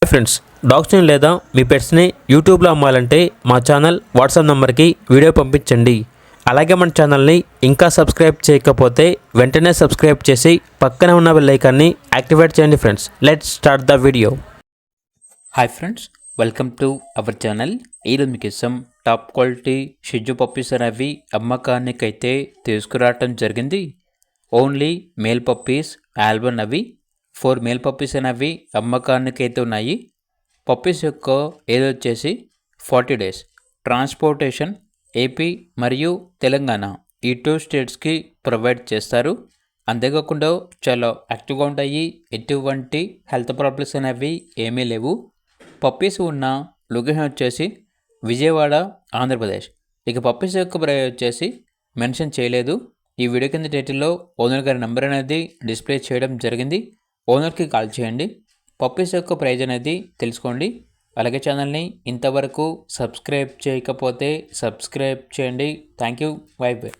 Friends, డాగ్స్ని లేదా మీ పెట్స్ని యూట్యూబ్లో అమ్మాలంటే మా ఛానల్ వాట్సాప్ నెంబర్కి వీడియో పంపించండి. అలాగే మన ఛానల్ని ఇంకా సబ్స్క్రైబ్ చేయకపోతే వెంటనే సబ్స్క్రైబ్ చేసి పక్కనే ఉన్న బెల్ ఐకాన్ని యాక్టివేట్ చేయండి. Friends, let's start the video. Hi friends, welcome to our channel. ఈరోజు మీకోసం టాప్ క్వాలిటీ షిజు పప్పీస్ అనేవి అమ్మకానికైతే తీసుకురావటం జరిగింది. ఓన్లీ మేల్ పప్పీస్ ఆల్బన్ అవి 4 మేల్ పప్పీస్ అనేవి అమ్మకానికైతే ఉన్నాయి. పప్పీస్ యొక్క ఏజ్ వచ్చేసి 40 డేస్. ట్రాన్స్పోర్టేషన్ ఏపీ మరియు తెలంగాణ ఈ 2 స్టేట్స్కి ప్రొవైడ్ చేస్తారు. అంతేకాకుండా చాలా యాక్టివ్గా ఉంటాయి. ఎటువంటి హెల్త్ ప్రాబ్లమ్స్ అనేవి ఏమీ లేవు. పప్పీస్ ఉన్న లొకేషన్ వచ్చేసి విజయవాడ, ఆంధ్రప్రదేశ్. ఇక పప్పీస్ యొక్క ప్రైస్ వచ్చేసి మెన్షన్ చేయలేదు. ఈ వీడియో కింద టైటిల్లో ఓనర్ గారి నెంబర్ అనేది డిస్ప్లే చేయడం జరిగింది. ఓనర్కి కాల్ చేయండి. పప్పీస్ యొక్క ప్రైజ్ అనేది తెలుసుకోండి. అలాగే ఛానల్ని ఇంతవరకు సబ్స్క్రైబ్ చేయకపోతే సబ్స్క్రైబ్ చేయండి. Thank you. By by.